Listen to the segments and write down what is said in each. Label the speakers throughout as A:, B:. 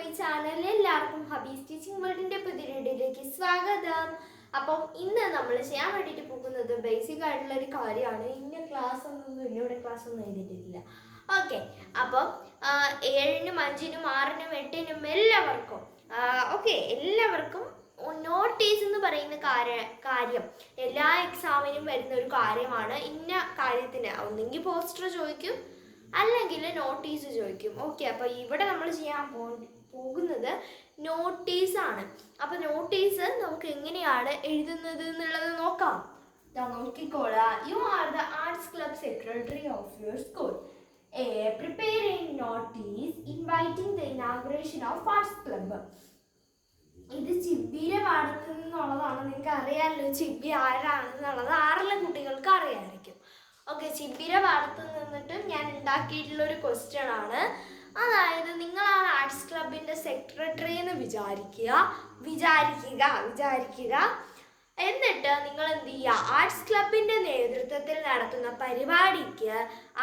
A: My channel. എല്ലാവർക്കും ഹബീസ് teaching വേൾഡിന്റെ പുതിയ വീഡിയോയിലേക്ക് സ്വാഗതം. അപ്പം ഇന്ന് നമ്മൾ ചെയ്യാൻ വേണ്ടിയിട്ട് പോകുന്നത് ബേസിക് ആയിട്ടുള്ള ഒരു കാര്യമാണ്. ഇന്ന ക്ലാസ് ഒന്നും ഇവിടെ ക്ലാസ് ഒന്നും എഴുതിയിട്ടില്ല. ഓക്കെ, അപ്പം 7-നും 5-നും 6-നും 8-നും എല്ലാവർക്കും എല്ലാവർക്കും നോട്ടീസ് എന്ന് പറയുന്ന കാര്യം എല്ലാ എക്സാമിനും വരുന്ന ഒരു കാര്യമാണ്. ഇന്ന കാര്യത്തിന് ഒന്നെങ്കിൽ പോസ്റ്റർ ചോദിക്കും, അല്ലെങ്കിൽ നോട്ടീസ് ചോദിക്കും. ഓക്കെ, അപ്പോൾ ഇവിടെ നമ്മൾ ചെയ്യാൻ പോകുന്നത് നോട്ടീസാണ്. അപ്പോൾ നോട്ടീസ് നമുക്ക് എങ്ങനെയാണ് എഴുതുന്നത് എന്നുള്ളത് നോക്കാം. നോക്കിക്കോളാം. You are the arts club secretary of your school. Prepare A notice inviting the inauguration of arts club. ഇത് ചിബിയുടെ പാടത്ത് നിന്നുള്ളതാണ്. നിങ്ങൾക്ക് അറിയാമല്ലോ ചിബി ആരാണെന്നുള്ളത്. 6-ലെ കുട്ടികൾക്ക് അറിയാമായിരിക്കും. ഓക്കെ, ചിബിയുടെ പാടത്ത് നിന്നിട്ട് ഞാൻ ഉണ്ടാക്കിയിട്ടുള്ള ഒരു ക്വസ്റ്റ്യൻ ആണ്. അതായത്, നിങ്ങളാണ് ആർട്സ് ക്ലബിൻ്റെ സെക്രട്ടറി എന്ന് വിചാരിക്കുക. എന്നിട്ട് നിങ്ങൾ എന്ത് ചെയ്യുക, ആർട്സ് ക്ലബിൻ്റെ നേതൃത്വത്തിൽ നടത്തുന്ന പരിപാടിക്ക്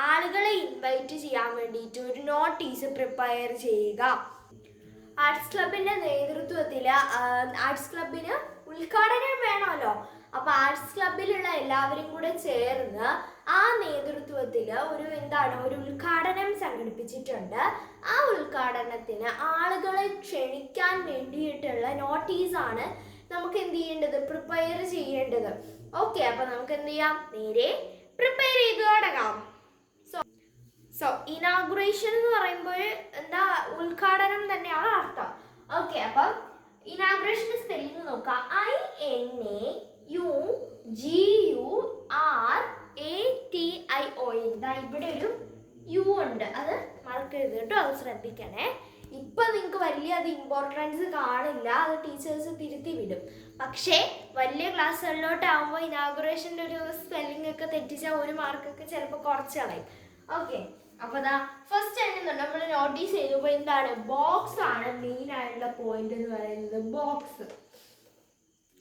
A: ആളുകളെ ഇൻവൈറ്റ് ചെയ്യാൻ വേണ്ടിയിട്ട് ഒരു നോട്ടീസ് പ്രിപ്പയർ ചെയ്യുക. ആർട്സ് ക്ലബിൻ്റെ നേതൃത്വത്തിൽ ആർട്സ് ക്ലബിന് ഉദ്ഘാടനം വേണമല്ലോ. അപ്പോൾ ആർട്സ് ക്ലബിലുള്ള എല്ലാവരും കൂടെ ചേർന്ന് ആ നേതൃത്വത്തിൽ ഒരു ഉദ്ഘാടനം സംഘടിപ്പിച്ചിട്ടുണ്ട്. ആ ഉദ്ഘാടനത്തിന് ആളുകളെ ക്ഷണിക്കാൻ വേണ്ടിയിട്ടുള്ള നോട്ടീസാണ് നമുക്ക് എന്ത് ചെയ്യേണ്ടത്, പ്രിപ്പയർ ചെയ്യേണ്ടത്. ഓക്കെ, അപ്പോൾ നമുക്ക് എന്ത് ചെയ്യാം, നേരെ പ്രിപ്പയർ ചെയ്ത് തുടങ്ങാം. സോ ഇനാഗുറേഷൻ എന്ന് പറയുമ്പോൾ ഉദ്ഘാടനം തന്നെയാണ് അർത്ഥം. ഓക്കെ, അപ്പം ഇനാഗുറേഷൻ്റെ സ്പെല്ലിംഗ് നോക്കാം. INAUGURATION. ഇവിടെ ഒരു യു ഉണ്ട്, അത് മറക്കരുത് കേട്ടോ, അത് ശ്രദ്ധിക്കണേ. ഇപ്പം നിങ്ങൾക്ക് അത് ഇമ്പോർട്ടൻസ് കാണില്ല, അത് ടീച്ചേഴ്സ് തിരുത്തി വിടും. പക്ഷേ വലിയ ക്ലാസ്സുകളിലോട്ടാകുമ്പോൾ ഇനാഗുറേഷൻ്റെ ഒരു സ്പെല്ലിംഗ് ഒക്കെ തെറ്റിച്ചാൽ 1 മാർക്കൊക്കെ ചിലപ്പോൾ കുറച്ച് കളയും. ഓക്കെ, അപ്പോൾ ഫസ്റ്റ് തന്നെ നമ്മൾ നോട്ടീസ് ചെയ്യുമ്പോൾ ബോക്സ് ആണ് മെയിൻ ആയിട്ടുള്ള പോയിന്റ് എന്ന് പറയുന്നത്.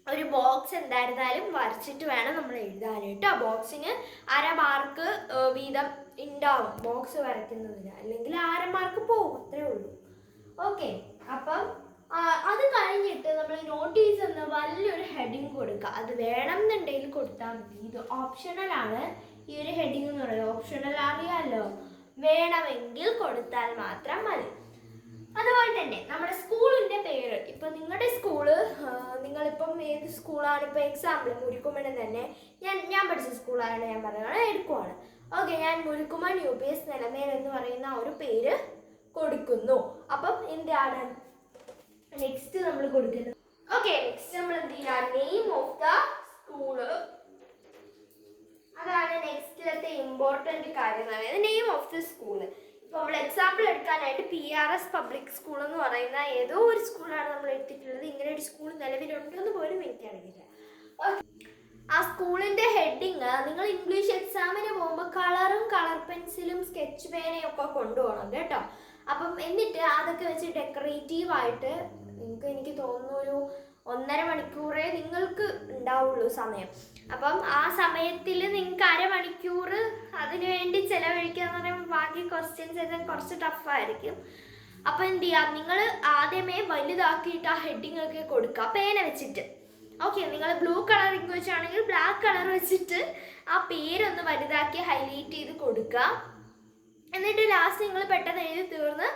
A: ഒരു ബോക്സ് എന്തായിരുന്നാലും വരച്ചിട്ട് വേണം നമ്മൾ എഴുതാൻ കേട്ടോ. ബോക്സിന് 1/2 മാർക്ക് വീതം ഉണ്ടാവും ബോക്സ് വരയ്ക്കുന്നതിന്, അല്ലെങ്കിൽ 1/2 മാർക്ക് പോകും, അത്രേ ഉള്ളൂ. ഓക്കെ, അപ്പം അത് കഴിഞ്ഞിട്ട് നമ്മൾ നോട്ടീസ് എന്ന വലിയൊരു ഹെഡിങ് കൊടുക്കുക. അത് വേണമെന്നുണ്ടെങ്കിൽ കൊടുത്താൽ മതി. ഇത് ഓപ്ഷണലാണ്. ഈ ഒരു ഹെഡിങ് എന്ന് പറയുന്നത് ഓപ്ഷണൽ അറിയാമല്ലോ, വേണമെങ്കിൽ കൊടുത്താൽ മാത്രം മതി. അതുപോലെ തന്നെ നമ്മുടെ സ്കൂളിൻ്റെ പേര്. ഇപ്പം നിങ്ങളുടെ സ്കൂള്, നിങ്ങളിപ്പം ഏത് സ്കൂളാണ്, ഇപ്പോൾ എക്സാമ്പിൾ മുരിക്കുമൺ തന്നെ ഞാൻ പഠിച്ച സ്കൂളാണ് ഞാൻ പറയുന്നത്, എടുക്കുവാണ്. ഓക്കെ, ഞാൻ മുരിക്കുമൺ UPS നിലമേൽ എന്ന് പറയുന്ന ഒരു പേര് കൊടുക്കുന്നു. അപ്പം എന്താണ് നെക്സ്റ്റ് നമ്മൾ കൊടുക്കുന്നത്? ഓക്കെ, നെക്സ്റ്റ് നമ്മൾ എന്ത് ചെയ്യുക, നെയിം ഓഫ് ദ സ്കൂള്. അതാണ് നെക്സ്റ്റിലത്തെ ഇമ്പോർട്ടൻ്റ് കാര്യം എന്ന് പറയുന്നത്, നെയിം ഓഫ് ദ സ്കൂള്. ഇപ്പോൾ നമ്മൾ എക്സാമ്പിൾ എടുക്കാനായിട്ട് PRS പബ്ലിക് സ്കൂൾ എന്ന് പറയുന്ന ഏതോ ഒരു സ്കൂളാണ് നമ്മൾ എടുത്തിട്ടുള്ളത്. ഇങ്ങനെ ഒരു സ്കൂൾ നിലവിലുണ്ടെന്ന് പോലും എനിക്കറിയില്ല. ആ സ്കൂളിൻ്റെ ഹെഡിങ് നിങ്ങൾ ഇംഗ്ലീഷ് എക്സാമിന് പോകുമ്പോൾ കളർ പെൻസിലും സ്കെച്ച് പേനയും ഒക്കെ കൊണ്ടുപോകണം കേട്ടോ. അപ്പം എന്നിട്ട് അതൊക്കെ വെച്ച് ഡെക്കറേറ്റീവായിട്ട് എനിക്ക് തോന്നുന്നു ഒരു 1.5 മണിക്കൂറേ നിങ്ങൾക്ക് ഉണ്ടാവുള്ളൂ സമയം. അപ്പം ആ സമയത്തിൽ നിങ്ങൾക്ക് 1/2 മണിക്കൂർ അതിനു വേണ്ടി ചിലവഴിക്കുക എന്ന് പറയുമ്പോൾ ബാക്കി ക്വസ്റ്റ്യൻസ് എല്ലാം കുറച്ച് ടഫായിരിക്കും. അപ്പം എന്ത് ചെയ്യാം, നിങ്ങൾ ആദ്യമേ വലുതാക്കിയിട്ട് ആ ഹെഡിങ് ഒക്കെ കൊടുക്കുക പേന വെച്ചിട്ട്. ഓക്കെ, നിങ്ങൾ ബ്ലൂ കളർ ഇങ്ക് വെച്ചാണെങ്കിൽ ബ്ലാക്ക് കളർ വെച്ചിട്ട് ആ പേരൊന്ന് വലുതാക്കി ഹൈലൈറ്റ് ചെയ്ത് കൊടുക്കുക. എന്നിട്ട് ലാസ്റ്റ് നിങ്ങൾ പെട്ടെന്ന് എഴുതി തീർന്ന്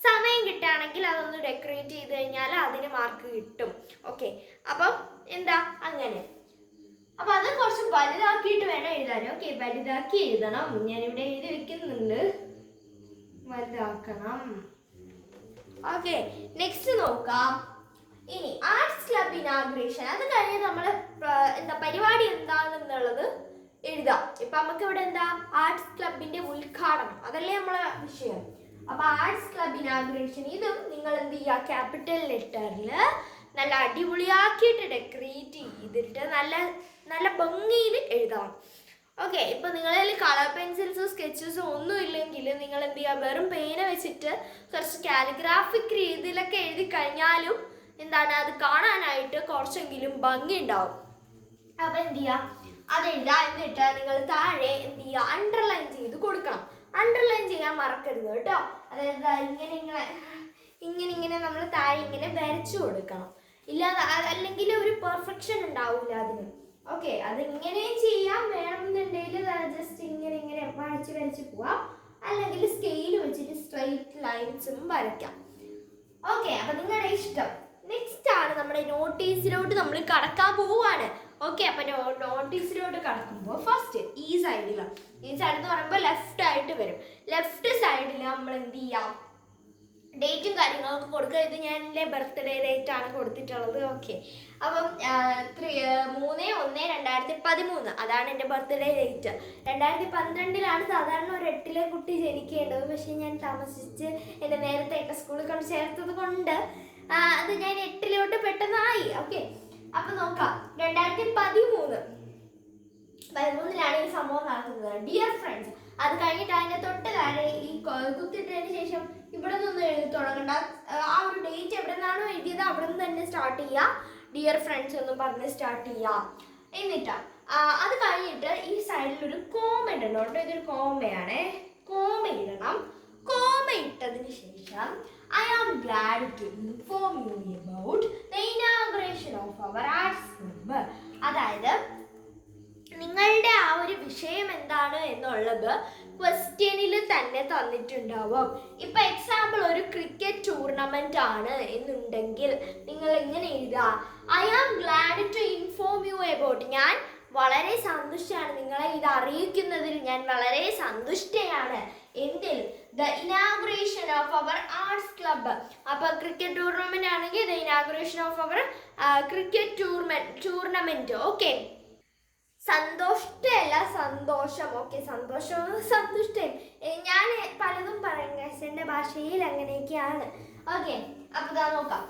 A: സമയം കിട്ടുകയാണെങ്കിൽ അതൊന്ന് ഡെക്കറേറ്റ് ചെയ്ത് കഴിഞ്ഞാൽ അതിന് മാർക്ക് കിട്ടും. ഓക്കെ, അപ്പം അങ്ങനെ. അപ്പം അത് കുറച്ച് വലുതാക്കിയിട്ട് വേണം എഴുതാൻ. ഓക്കെ, വലുതാക്കി എഴുതണം. ഞാനിവിടെ എഴുതി വെക്കുന്നുണ്ട്, വലുതാക്കണം. ഓക്കെ, നെക്സ്റ്റ് നോക്കാം. ഇനി ആർട്സ് ക്ലബ് ഇനാഗുറേഷൻ. അത് കഴിഞ്ഞ് നമ്മൾ പരിപാടി എന്താണെന്നുള്ളത് എഴുതാം. ഇപ്പം നമുക്ക് ഇവിടെ ആർട്സ് ക്ലബിൻ്റെ ഉദ്ഘാടനം, അതല്ലേ നമ്മളെ വിഷയം. അപ്പോൾ ആർട്സ് ക്ലബ് ഇനാഗുറേഷൻ, ഇതും നിങ്ങൾ എന്ത് ചെയ്യുക, ക്യാപിറ്റൽ ലെറ്ററിൽ നല്ല അടിപൊളിയാക്കിയിട്ട് ഡെക്കറേറ്റ് ചെയ്തിട്ട് നല്ല ഭംഗിയിൽ എഴുതണം. ഓക്കെ, ഇപ്പോൾ നിങ്ങളിൽ കളർ പെൻസിൽസോ സ്കെച്ചസോ ഒന്നും ഇല്ലെങ്കിൽ നിങ്ങൾ എന്ത് ചെയ്യുക, വെറും പേന വെച്ചിട്ട് കുറച്ച് കാലിഗ്രാഫിക് രീതിയിലൊക്കെ എഴുതി കഴിഞ്ഞാലും അത് കാണാനായിട്ട് കുറച്ചെങ്കിലും ഭംഗി ഉണ്ടാവും. അപ്പോൾ എന്ത് ചെയ്യുക, അതെഴുതാം. എന്നിട്ട് നിങ്ങൾ താഴെ എന്ത് ചെയ്യുക, അണ്ടർലൈൻ ചെയ്ത് കൊടുക്കണം. അണ്ടർലൈൻ ചെയ്യാൻ മറക്കരുത് കേട്ടോ. അതായത് ഇങ്ങനെ ഇങ്ങനെ നമ്മൾ താഴെ ഇങ്ങനെ വരച്ചു കൊടുക്കണം. ഇല്ലാതെ അല്ലെങ്കിൽ ഒരു പെർഫെക്ഷൻ ഉണ്ടാവില്ല അതിന്. ഓക്കെ, അത് ഇങ്ങനെയും ചെയ്യാം. വേണമെന്നുണ്ടെങ്കിൽ ജസ്റ്റ് ഇങ്ങനെ ഇങ്ങനെ വരച്ച് പോവാം. അല്ലെങ്കിൽ സ്കെയിൽ വെച്ചിട്ട് സ്ട്രെയിറ്റ് ലൈൻസും വരയ്ക്കാം. ഓക്കെ, അപ്പൊ നിങ്ങളുടെ ഇഷ്ടം. നെക്സ്റ്റ് ആണ് നമ്മുടെ നോട്ടീസിലോട്ട് നമ്മൾ കടക്കാൻ പോവാണ്. ഓക്കെ, അപ്പൊ നോട്ടീസിലോട്ട് കടക്കുമ്പോൾ ഫസ്റ്റ് ഈ സൈഡ് എന്ന് പറയുമ്പോൾ ലെഫ്റ്റ് ആയിട്ട് വരും. ലെഫ്റ്റ് സൈഡിൽ നമ്മൾ എന്ത് ചെയ്യാം, ഡേറ്റും കാര്യങ്ങളൊക്കെ കൊടുക്കുക. ഇത് ഞാൻ എൻ്റെ ബർത്ത്ഡേ ഡേറ്റ് ആണ് കൊടുത്തിട്ടുള്ളത്. ഓക്കെ, അപ്പം 3/1/2013 അതാണ് എൻ്റെ ബർത്ത്ഡേ ഡേറ്റ്. 2012 സാധാരണ ഒരു 8-ലെ കുട്ടി ജനിക്കേണ്ടത്. പക്ഷെ ഞാൻ താമസിച്ച് എൻ്റെ നേരത്തെയൊക്കെ സ്കൂളിൽ കൊണ്ട് ചേർത്തത് കൊണ്ട് അത് ഞാൻ 8-ലോട്ട് പെട്ടെന്നായി. ഓക്കെ, അപ്പൊ നോക്കാം. 2013-ലാണ് ഈ സംഭവം നടക്കുന്നത്. ഡിയർ ഫ്രണ്ട്സ്, അത് കഴിഞ്ഞിട്ട് അതിന്റെ തൊട്ട് താഴെ ഈ കുത്തിട്ടതിന് ശേഷം ഇവിടെ നിന്ന് എഴുതി തുടങ്ങണ്ട. ആ ഒരു ഡേറ്റ് എവിടെ നിന്നാണോ എഴുതിയത് അവിടെ നിന്ന് തന്നെ സ്റ്റാർട്ട് ചെയ്യാം. ഡിയർ ഫ്രണ്ട്സ് എന്ന് പറഞ്ഞ് സ്റ്റാർട്ട് ചെയ്യാം. എന്നിട്ടാ അത് കഴിഞ്ഞിട്ട് ഈ സൈഡിൽ ഒരു കോമ ഇടണം കേട്ടോ. ഇതൊരു കോമയാണ്. കോമ ഇടണം. കോമ ഇട്ടതിന് ശേഷം I am glad to inform you about the inauguration of our arts club. അതായത് നിങ്ങളുടെ ആ ഒരു വിഷയം എന്താണ് എന്നുള്ളത് ക്വസ്റ്റ്യനിൽ തന്നെ തന്നിട്ടുണ്ടാവും. ഇപ്പൊ എക്സാമ്പിൾ ഒരു ക്രിക്കറ്റ് ടൂർണമെന്റ് ആണ് എന്നുണ്ടെങ്കിൽ നിങ്ങൾ എങ്ങനെ എഴുതുക? I am glad to inform you about. ഞാൻ വളരെ സന്തുഷ്ടയാണ്, നിങ്ങളെ ഇത് അറിയിക്കുന്നതിൽ ഞാൻ വളരെ സന്തുഷ്ടയാണ്. എന്തിൽ? The inauguration of our arts club. അപ്പൊ ക്രിക്കറ്റ് ടൂർണമെന്റ് ആണെങ്കിൽ the inauguration of our cricket tournament. Okay, സന്തോഷമല്ല സന്തോഷം. ഓക്കെ, സന്തോഷവും സന്തുഷ്ടയും ഞാൻ പലതും പറയും. എൻ്റെ ഭാഷയിൽ അങ്ങനെയൊക്കെയാണ്. ഓക്കെ, അപ്പൊ ഇതാ നോക്കാം.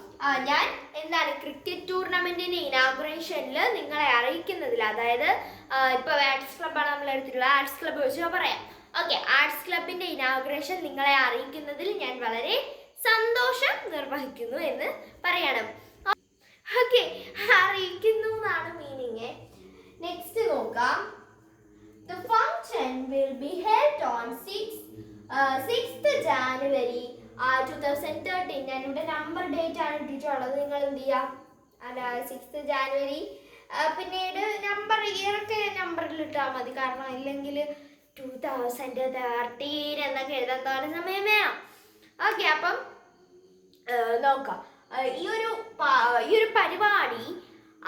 A: ഞാൻ എന്താണ് ക്രിക്കറ്റ് ടൂർണമെന്റിന്റെ ഇനാഗുറേഷനിൽ നിങ്ങളെ അറിയിക്കുന്നതിൽ, അതായത് ഇപ്പൊ ആർട്സ് ക്ലബ്ബാണ് നമ്മൾ എടുത്തിട്ടുള്ളത്, ആർട്സ് ക്ലബ്ബ് വെച്ച് പറയാം. ഓക്കെ, ആർട്സ് ക്ലബിന്റെ ഇനാഗുറേഷൻ നിങ്ങളെ അറിയിക്കുന്നതിൽ ഞാൻ വളരെ സന്തോഷം നിർവഹിക്കുന്നു എന്ന് പറയണം. ഓക്കെ, അറിയിക്കുന്നു എന്നാണ് മീനിങ്. നെക്സ്റ്റ് നോക്കാം. The function will be held on 6th January 2013. ഞാനിവിടെ നമ്പർ ഡേറ്റ് ആണ് ഇട്ടിട്ടുള്ളത്. നിങ്ങൾ എന്ത് ചെയ്യാം, 6th January പിന്നീട് നമ്പർ ഇയറൊക്കെ നമ്പറിൽ ഇട്ടാൽ മതി. കാരണം ഇല്ലെങ്കിൽ 2013 എന്നൊക്കെ എഴുതാൻ തോന്നെ സമയം വേണം. ഓക്കെ, അപ്പം നോക്കാം. ഈ ഒരു പരിപാടി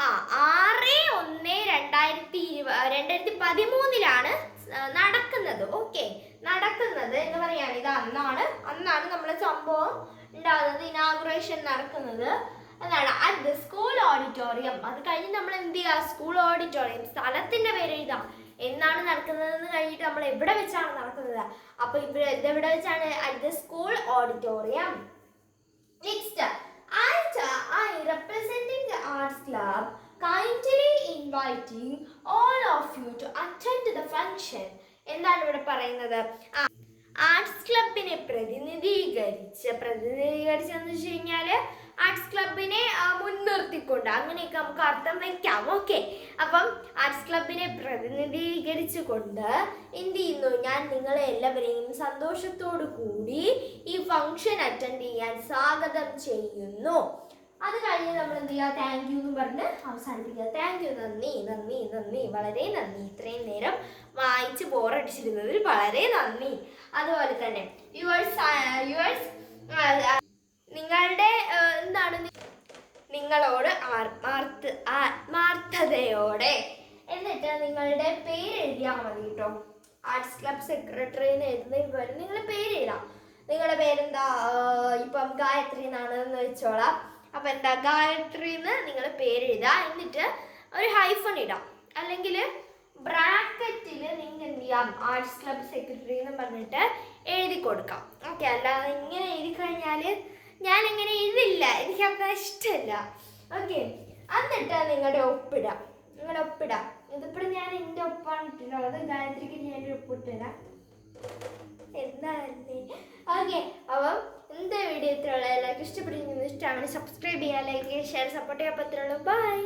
A: 6/1/2013 നടക്കുന്നത്. ഓക്കെ, നടക്കുന്നത് എന്ന് പറയാണ്. ഇത് അന്നാണ് നമ്മളെ സംഭവം ഉണ്ടാകുന്നത്, ഇനാഗുറേഷൻ നടക്കുന്നത് എന്നാണ്. At the school auditorium. അത് കഴിഞ്ഞ് നമ്മൾ എന്ത് ചെയ്യുക, സ്കൂൾ ഓഡിറ്റോറിയം, സ്ഥലത്തിന്റെ പേര് എഴുതാം. എന്നാണ് നടക്കുന്നതെന്ന് കഴിഞ്ഞിട്ട് നമ്മൾ എവിടെ വെച്ചാണ് നടക്കുന്നത്. അപ്പൊ എവിടെ വെച്ചാണ്? At the school auditorium. Next, I representing the arts club kindly inviting all of you to attend the function. എന്താണ് ഇവിടെ പറയുന്നത്? ആർട്സ് ക്ലബിനെ പ്രതിനിധീകരിച്ചെന്ന് വെച്ച് കഴിഞ്ഞാല് ആർട്സ് ക്ലബിനെ മുൻനിർത്തിക്കൊണ്ട് അങ്ങനെയൊക്കെ നമുക്ക് അർത്ഥം വയ്ക്കാം. ഓക്കെ, അപ്പം ആർട്സ് ക്ലബിനെ പ്രതിനിധീകരിച്ചുകൊണ്ട് എന്ത് ചെയ്യുന്നു, ഞാൻ നിങ്ങളെ എല്ലാവരെയും സന്തോഷത്തോടു കൂടി ഈ ഫംഗ്ഷൻ അറ്റൻഡ് ചെയ്യാൻ സ്വാഗതം ചെയ്യുന്നു. അത് കഴിഞ്ഞ് നമ്മൾ എന്ത് ചെയ്യുക, താങ്ക് യു എന്ന് പറഞ്ഞ് അവസാനിപ്പിക്കുക. താങ്ക് യു, നന്ദി നന്ദി നന്ദി, വളരെ നന്ദി, ഇത്രയും നേരം വായിച്ച് ബോറടിച്ചിരുന്നതിൽ വളരെ നന്ദി. അതുപോലെ തന്നെ നിങ്ങളുടെ എന്താണ്, നിങ്ങളോട് ആത്മാർത്ഥതയോടെ എന്നിട്ട് നിങ്ങളുടെ പേര് എഴുതിയാൽ മതി കേട്ടോ. ആർട്സ് ക്ലബ് സെക്രട്ടറിന്ന് എഴുതുന്നതിന് പകരം നിങ്ങളുടെ പേര് എഴുതാം. നിങ്ങളുടെ പേരെന്താ, ഇപ്പം ഗായത്രി എന്നാണെന്ന് വെച്ചോളാം. അപ്പം എന്താ, ഗായത്രിന്ന് നിങ്ങൾ പേര് എഴുതാം. എന്നിട്ട് ഒരു ഹൈഫൺ ഇടാം, അല്ലെങ്കിൽ ബ്രാക്കറ്റിൽ നിങ്ങൾ എന്ത് ചെയ്യാം, ആർട്സ് ക്ലബ് സെക്രട്ടറി എന്ന് പറഞ്ഞിട്ട് എഴുതി കൊടുക്കാം. ഓക്കെ, അല്ലാതെ ഇങ്ങനെ എഴുതി കഴിഞ്ഞാൽ ഞാൻ ഇങ്ങനെ എഴുതില്ല, എനിക്ക് അത്ര ഇഷ്ടമല്ല. ഓക്കെ, എന്നിട്ട് നിങ്ങളുടെ ഒപ്പിടാം. ഇതിപ്പോൾ ഞാൻ എൻ്റെ ഒപ്പാണ് ഇട്ടിട്ടുള്ളത്. ഗായത്രിക്ക് ഞാൻ ഒരു ഒപ്പിട്ടിടാം. എന്താണല്ലേ? ഓക്കെ, അപ്പം എന്താ വീഡിയോ ഇത്രയുള്ള എല്ലാവർക്കും ഇഷ്ടപ്പെടുന്നു. ഇഷ്ടമാണ് സബ്സ്ക്രൈബ് ചെയ്യുക, ലൈക്ക് ചെയ്യുക, ഷെയർ, സപ്പോർട്ട് ചെയ്യാൻ പറ്റുള്ളൂ. ബൈ.